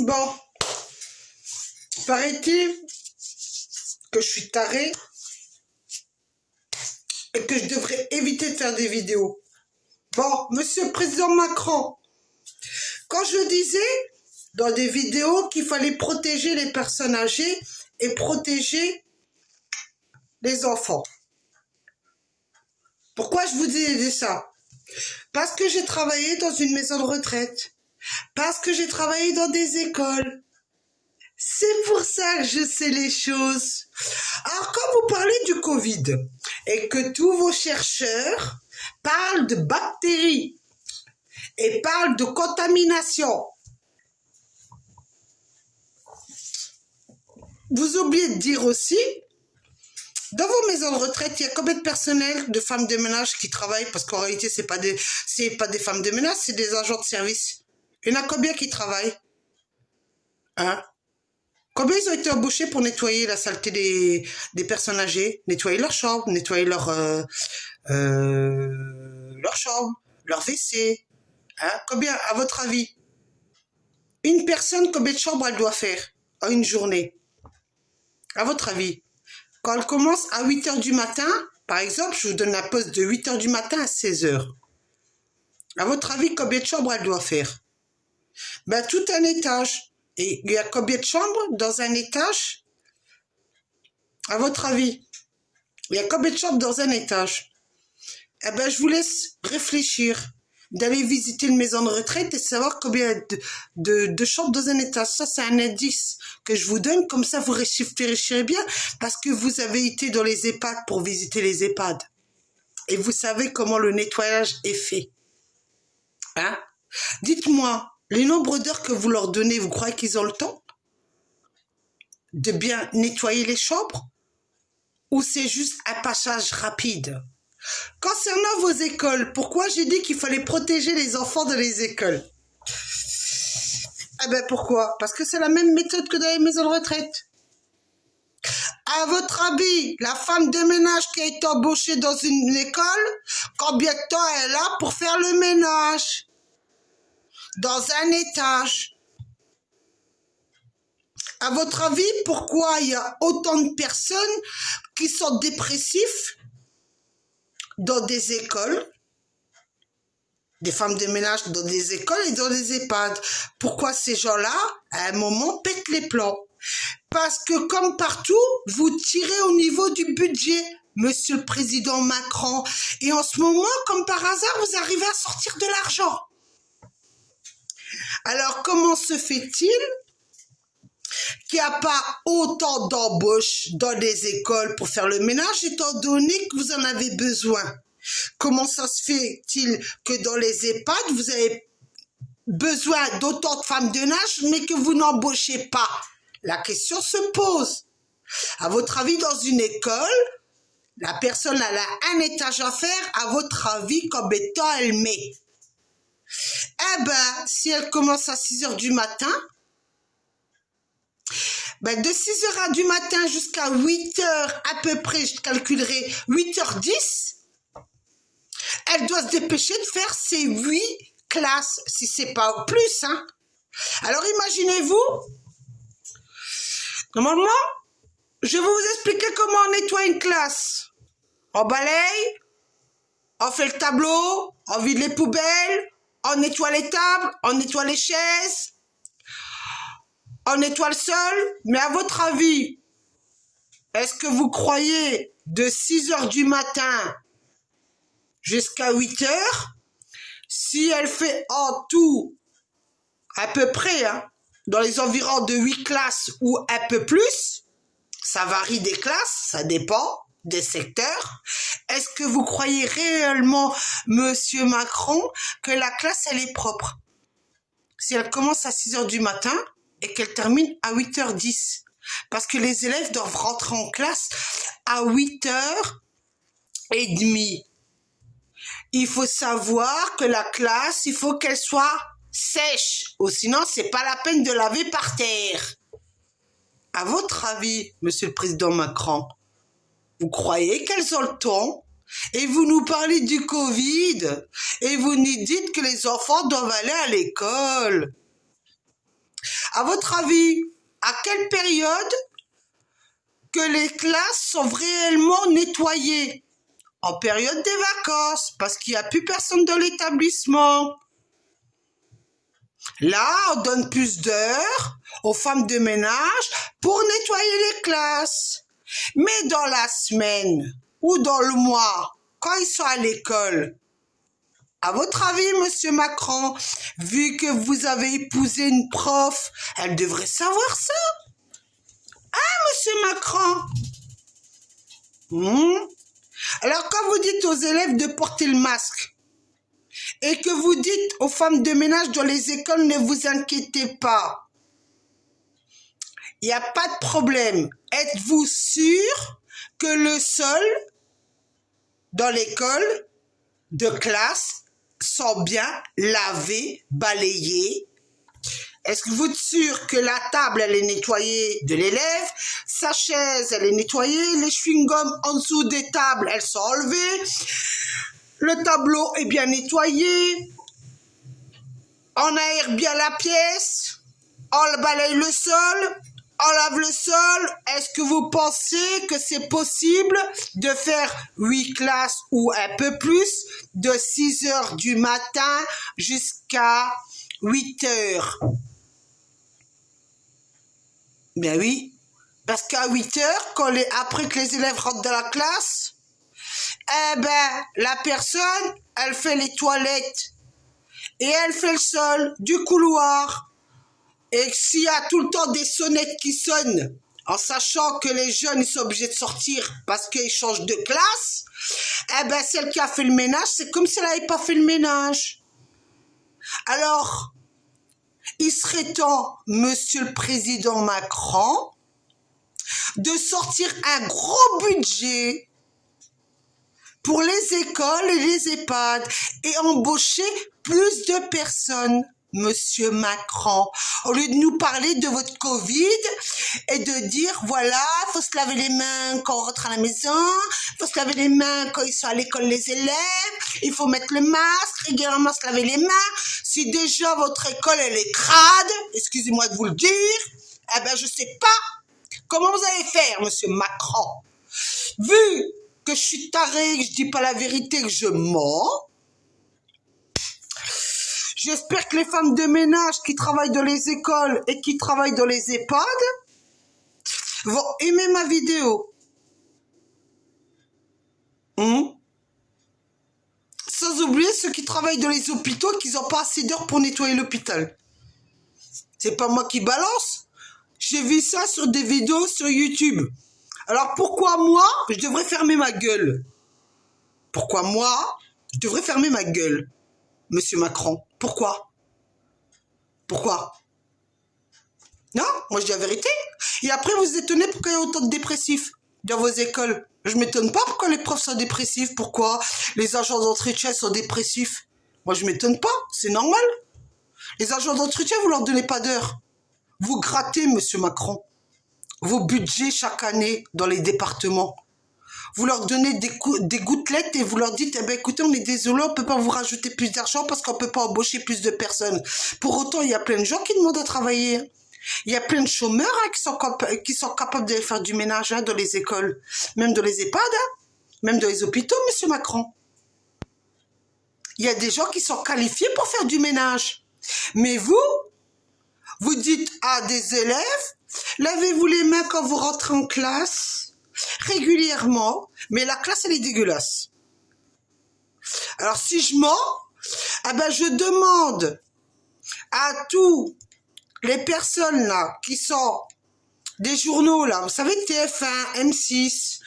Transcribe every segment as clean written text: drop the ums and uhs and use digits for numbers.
Bon, paraît-il que je suis tarée et que je devrais éviter de faire des vidéos. Bon, Monsieur le Président Macron, quand je disais dans des vidéos qu'il fallait protéger les personnes âgées et protéger les enfants, pourquoi je vous disais ça? Parce que j'ai travaillé dans une maison de retraite, parce que j'ai travaillé dans des écoles. C'est pour ça que je sais les choses. Alors, quand vous parlez du Covid et que tous vos chercheurs parlent de bactéries et parlent de contamination, vous oubliez de dire aussi, dans vos maisons de retraite, il y a combien de personnel de femmes de ménage qui travaillent? Parce qu'en réalité, c'est pas des femmes de ménage, c'est des agents de service. Il y en a combien qui travaillent? Hein? Combien ils ont été embauchés pour nettoyer la saleté des personnes âgées? Nettoyer leur chambre, nettoyer leur chambre, leur WC. Hein? Combien, à votre avis? Une personne, combien de chambres elle doit faire en une journée? À votre avis? Quand elle commence à 8 h du matin, par exemple, je vous donne la pause de 8 h du matin à 16 h. À votre avis, combien de chambres elle doit faire? Ben, tout un étage. Et il y a combien de chambres dans un étage? À votre avis? Il y a combien de chambres dans un étage? Eh ben, je vous laisse réfléchir, d'aller visiter une maison de retraite et savoir combien de chambres dans un étage. Ça, c'est un indice que je vous donne, comme ça vous réfléchirez bien, parce que vous avez été dans les EHPAD pour visiter les EHPAD. Et vous savez comment le nettoyage est fait. Hein? Dites-moi, les nombres d'heures que vous leur donnez, vous croyez qu'ils ont le temps de bien nettoyer les chambres? Ou c'est juste un passage rapide? Concernant vos écoles, pourquoi j'ai dit qu'il fallait protéger les enfants dans les écoles? Eh ben pourquoi? Parce que c'est la même méthode que dans les maisons de retraite. À votre avis, la femme de ménage qui a été embauchée dans une école, combien de temps elle a pour faire le ménage? Dans un étage. À votre avis, pourquoi il y a autant de personnes qui sont dépressifs dans des écoles, des femmes de ménage dans des écoles et dans des EHPAD? Pourquoi ces gens-là, à un moment, pètent les plombs? Parce que comme partout, vous tirez au niveau du budget, Monsieur le Président Macron. Et en ce moment, comme par hasard, vous arrivez à sortir de l'argent. Alors, comment se fait-il qu'il n'y a pas autant d'embauches dans les écoles pour faire le ménage, étant donné que vous en avez besoin? Comment ça se fait-il que dans les EHPAD, vous avez besoin d'autant de femmes de ménage, mais que vous n'embauchez pas? La question se pose. À votre avis, dans une école, la personne elle a un étage à faire, à votre avis, combien de temps elle met? Eh ben, si elle commence à 6 h du matin, ben de 6 h du matin jusqu'à 8 h à peu près, je calculerai 8 h 10, elle doit se dépêcher de faire ses 8 classes, si c'est pas plus, hein. Alors imaginez-vous, normalement, je vais vous expliquer comment on nettoie une classe. On balaye, on fait le tableau, on vide les poubelles, on nettoie les tables, on nettoie les chaises, on nettoie le sol. Mais à votre avis, est-ce que vous croyez de 6 h du matin jusqu'à 8 h, si elle fait en tout, à peu près, hein, dans les environs de 8 classes ou un peu plus, ça varie des classes, ça dépend des secteurs, est-ce que vous croyez réellement, Monsieur Macron, que la classe, elle est propre? Si elle commence à 6 h du matin et qu'elle termine à 8 h 10, parce que les élèves doivent rentrer en classe à 8 h 30. Il faut savoir que la classe, il faut qu'elle soit sèche, ou sinon, c'est pas la peine de laver par terre. À votre avis, Monsieur le Président Macron, vous croyez qu'elles ont le temps? Et vous nous parlez du Covid, et vous nous dites que les enfants doivent aller à l'école. À votre avis, à quelle période que les classes sont réellement nettoyées? En période des vacances, parce qu'il n'y a plus personne dans l'établissement. Là, on donne plus d'heures aux femmes de ménage pour nettoyer les classes. Mais dans la semaine ou dans le mois, quand ils sont à l'école, à votre avis, monsieur Macron, vu que vous avez épousé une prof, elle devrait savoir ça. Hein, monsieur Macron? Alors, quand vous dites aux élèves de porter le masque et que vous dites aux femmes de ménage dans les écoles, ne vous inquiétez pas, il n'y a pas de problème. Êtes-vous sûr que le sol dans l'école de classe sont bien lavés, balayés? Est-ce que vous êtes sûr que la table, elle est nettoyée de l'élève, sa chaise, elle est nettoyée, les chewing-gums en dessous des tables, elles sont enlevées, le tableau est bien nettoyé, on aère bien la pièce, on balaye le sol, on lave le sol? Est-ce que vous pensez que c'est possible de faire 8 classes ou un peu plus, de 6 heures du matin jusqu'à 8 heures? Ben oui, parce qu'à 8 heures, après que les élèves rentrent dans la classe, eh ben, la personne, elle fait les toilettes et elle fait le sol du couloir. Et s'il y a tout le temps des sonnettes qui sonnent, en sachant que les jeunes ils sont obligés de sortir parce qu'ils changent de classe, eh ben, celle qui a fait le ménage, c'est comme si elle n'avait pas fait le ménage. Alors, il serait temps, monsieur le président Macron, de sortir un gros budget pour les écoles et les EHPAD et embaucher plus de personnes, monsieur Macron. Au lieu de nous parler de votre Covid et de dire, voilà, il faut se laver les mains quand on rentre à la maison, il faut se laver les mains quand ils sont à l'école les élèves, il faut mettre le masque, régulièrement se laver les mains. Si déjà votre école, elle est crade, excusez-moi de vous le dire, eh ben je sais pas comment vous allez faire, monsieur Macron. Vu que je suis taré, que je dis pas la vérité, que je mens, j'espère que les femmes de ménage qui travaillent dans les écoles et qui travaillent dans les EHPAD vont aimer ma vidéo. Sans oublier ceux qui travaillent dans les hôpitaux qui n'ont pas assez d'heures pour nettoyer l'hôpital. C'est pas moi qui balance. J'ai vu ça sur des vidéos sur YouTube. Alors pourquoi moi, je devrais fermer ma gueule? Pourquoi moi, je devrais fermer ma gueule, monsieur Macron? Pourquoi? Pourquoi? Non, moi je dis la vérité. Et après vous êtes étonnés pourquoi il y a autant de dépressifs dans vos écoles. Je m'étonne pas pourquoi les profs sont dépressifs, pourquoi les agents d'entretien sont dépressifs. Moi je m'étonne pas, c'est normal. Les agents d'entretien, vous leur donnez pas d'heures. Vous grattez, monsieur Macron, vos budgets chaque année dans les départements. Vous leur donnez des gouttelettes et vous leur dites, eh ben, écoutez, on est désolé, on peut pas vous rajouter plus d'argent parce qu'on peut pas embaucher plus de personnes. Pour autant, il y a plein de gens qui demandent à travailler. Il y a plein de chômeurs qui sont capables de faire du ménage dans les écoles, même dans les EHPAD, même dans les hôpitaux, monsieur Macron. Il y a des gens qui sont qualifiés pour faire du ménage. Mais vous dites à des élèves, lavez-vous les mains quand vous rentrez en classe, régulièrement, mais la classe, elle est dégueulasse. Alors, si je mens, eh ben, je demande à tous les personnes là, qui sont des journaux là, vous savez, TF1, M6,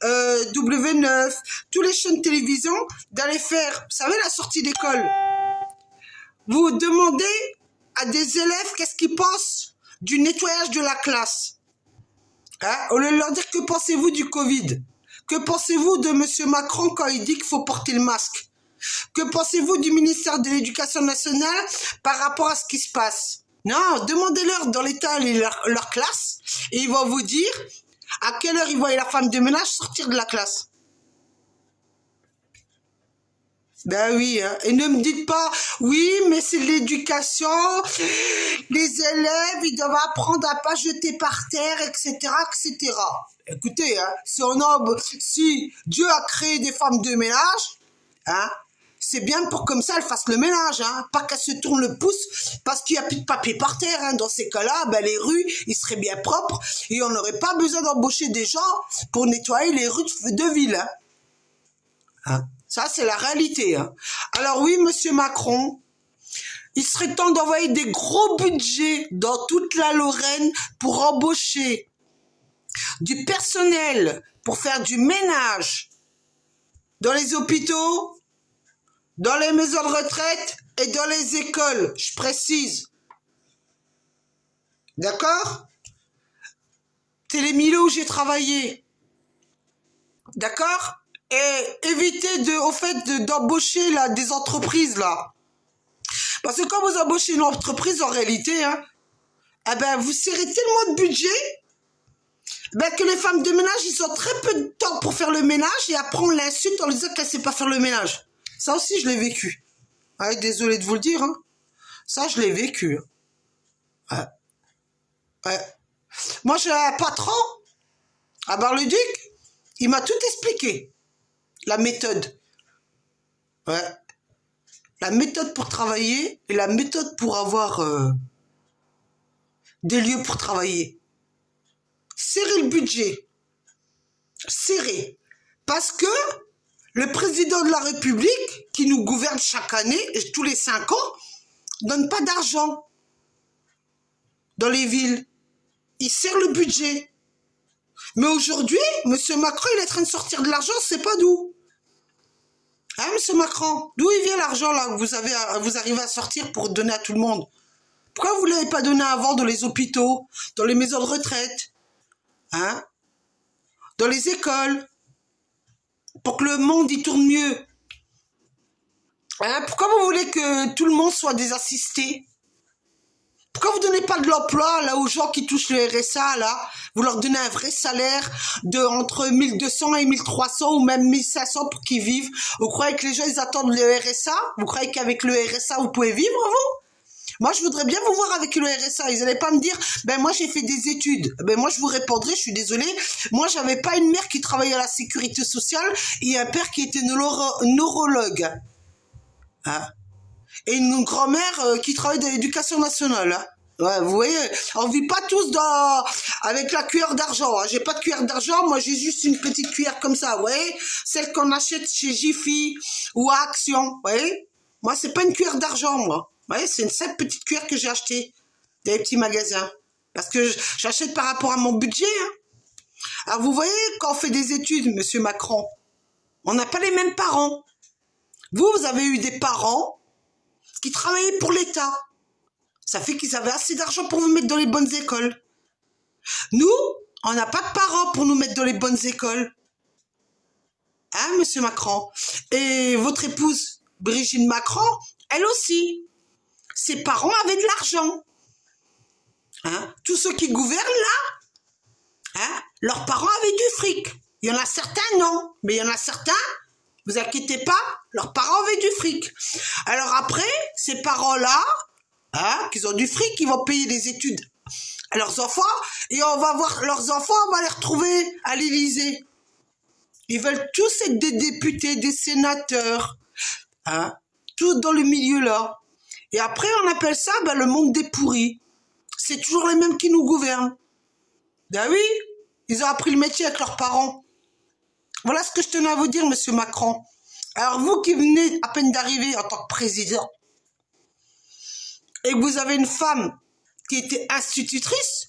W9, tous les chaînes de télévision, d'aller faire, vous savez, la sortie d'école. Vous demandez à des élèves qu'est-ce qu'ils pensent du nettoyage de la classe. Hein? Au lieu de leur dire que pensez-vous du Covid? Que pensez-vous de monsieur Macron quand il dit qu'il faut porter le masque? Que pensez-vous du ministère de l'Éducation nationale par rapport à ce qui se passe? Non, demandez-leur dans l'état leur classe et ils vont vous dire à quelle heure ils voient la femme de ménage sortir de la classe. Ben oui, hein. Et ne me dites pas, oui, mais c'est l'éducation, les élèves, ils doivent apprendre à pas jeter par terre, etc., etc. Écoutez, hein, si Dieu a créé des femmes de ménage, hein, c'est bien pour comme ça elles fassent le ménage, hein, pas qu'elles se tournent le pouce parce qu'il n'y a plus de papier par terre. Hein. Dans ces cas-là, ben, les rues, ils seraient bien propres et on n'aurait pas besoin d'embaucher des gens pour nettoyer les rues de ville. Hein. Hein. Ça, c'est la réalité. Hein. Alors oui, monsieur Macron, il serait temps d'envoyer des gros budgets dans toute la Lorraine pour embaucher du personnel, pour faire du ménage dans les hôpitaux, dans les maisons de retraite et dans les écoles, je précise. D'accord? C'est les milieux où j'ai travaillé. D'accord? Et éviter d'embaucher là des entreprises là. Parce que quand vous embauchez une entreprise en réalité, hein, eh ben vous serrez tellement de budget ben, que les femmes de ménage ils ont très peu de temps pour faire le ménage et après on l'insulte en lui disant qu'elle ne sait pas faire le ménage. Ça aussi je l'ai vécu. Ouais, désolé de vous le dire. Hein. Ça je l'ai vécu. Ouais. Ouais. Moi j'ai un patron à Bar-le-Duc, il m'a tout expliqué. La méthode. Ouais. La méthode pour travailler et la méthode pour avoir des lieux pour travailler. Serrer le budget. Serrer. Parce que le président de la République, qui nous gouverne chaque année, et tous les 5 ans, donne pas d'argent dans les villes. Il serre le budget. Mais aujourd'hui, M. Macron, il est en train de sortir de l'argent, c'est pas d'où. Hein, M. Macron? D'où il vient l'argent là que vous arrivez à sortir pour donner à tout le monde? Pourquoi vous ne l'avez pas donné avant dans les hôpitaux, dans les maisons de retraite, hein, dans les écoles, pour que le monde y tourne mieux? Hein, pourquoi vous voulez que tout le monde soit des assistés? Pourquoi vous ne donnez pas de l'emploi là aux gens qui touchent le RSA là? Vous leur donnez un vrai salaire de entre 1200 et 1300 ou même 1500 pour qu'ils vivent. Vous croyez que les gens ils attendent le RSA? Vous croyez qu'avec le RSA vous pouvez vivre vous? Moi, je voudrais bien vous voir avec le RSA. Ils n'allaient pas me dire, ben moi j'ai fait des études. Ben moi je vous répondrai, je suis désolée. Moi j'avais pas une mère qui travaillait à la sécurité sociale et un père qui était neurologue. Hein? Et une grand-mère qui travaille dans l'éducation nationale. Hein? Ouais, vous voyez, on vit pas tous avec la cuillère d'argent. Hein. J'ai pas de cuillère d'argent, moi j'ai juste une petite cuillère comme ça, vous voyez, celle qu'on achète chez Jiffy ou à Action, vous voyez. Moi c'est pas une cuillère d'argent, moi. Vous voyez, c'est une simple petite cuillère que j'ai achetée dans les petits magasins. Parce que j'achète par rapport à mon budget. Hein. Alors vous voyez, quand on fait des études, monsieur Macron, on n'a pas les mêmes parents. Vous avez eu des parents qui travaillaient pour l'État. Ça fait qu'ils avaient assez d'argent pour vous mettre dans les bonnes écoles. Nous, on n'a pas de parents pour nous mettre dans les bonnes écoles. Hein, monsieur Macron? Et votre épouse, Brigitte Macron, elle aussi. Ses parents avaient de l'argent. Hein? Tous ceux qui gouvernent là, hein? Leurs parents avaient du fric. Il y en a certains, non. Mais il y en a certains, vous inquiétez pas, leurs parents avaient du fric. Alors après, ces parents-là, hein, qui ont du fric, ils vont payer des études à leurs enfants et on va voir leurs enfants, on va les retrouver à l'Élysée. Ils veulent tous être des députés, des sénateurs, hein, tous dans le milieu là. Et après, on appelle ça ben, le monde des pourris. C'est toujours les mêmes qui nous gouvernent. Ben oui, ils ont appris le métier avec leurs parents. Voilà ce que je tenais à vous dire, monsieur Macron. Alors vous qui venez à peine d'arriver en tant que président, et que vous avez une femme qui était institutrice,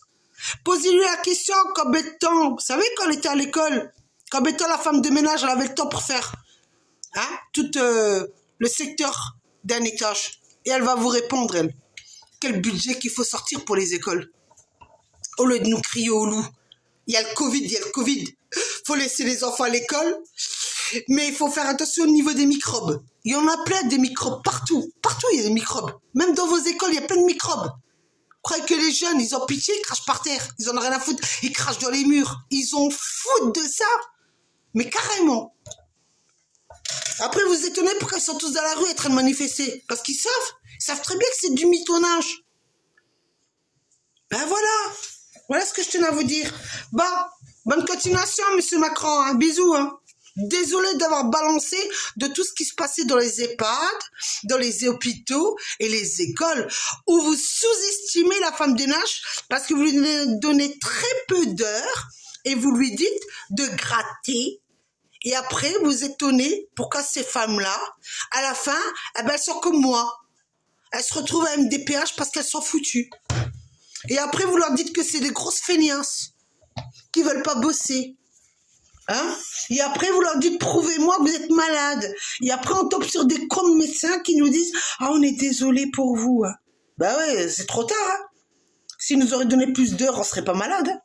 posez-lui la question combien de temps, vous savez quand elle était à l'école, combien de temps la femme de ménage elle avait le temps pour faire hein, tout le secteur d'un étage. Et elle va vous répondre, elle, quel budget qu'il faut sortir pour les écoles. Au lieu de nous crier au loup. Il y a le Covid, il y a le Covid. Faut laisser les enfants à l'école, mais il faut faire attention au niveau des microbes. Il y en a plein des microbes partout. Partout, il y a des microbes. Même dans vos écoles, il y a plein de microbes. Vous croyez que les jeunes, ils ont pitié, ils crachent par terre. Ils en ont rien à foutre. Ils crachent dans les murs. Ils ont foutre de ça. Mais carrément. Après, vous étonnez pourquoi ils sont tous dans la rue en train de manifester. Parce qu'ils savent très bien que c'est du mitonnage. Ben voilà. Voilà ce que je tenais à vous dire. Bon, bonne continuation, monsieur Macron. Hein. Bisous. Hein. Désolé d'avoir balancé de tout ce qui se passait dans les EHPAD, dans les hôpitaux et les écoles, où vous sous-estimez la femme de ménage parce que vous lui donnez très peu d'heures et vous lui dites de gratter. Et après, vous étonnez pourquoi ces femmes-là, à la fin, eh ben, elles sont comme moi. Elles se retrouvent à MDPH parce qu'elles sont foutues. Et après, vous leur dites que c'est des grosses feignasses qui veulent pas bosser. Hein? Et après, vous leur dites, prouvez-moi que vous êtes malade. Et après, on tombe sur des cons de médecins qui nous disent, ah, on est désolé pour vous. Hein. Ben ouais, c'est trop tard. Hein. S'ils nous auraient donné plus d'heures, on serait pas malade. Hein.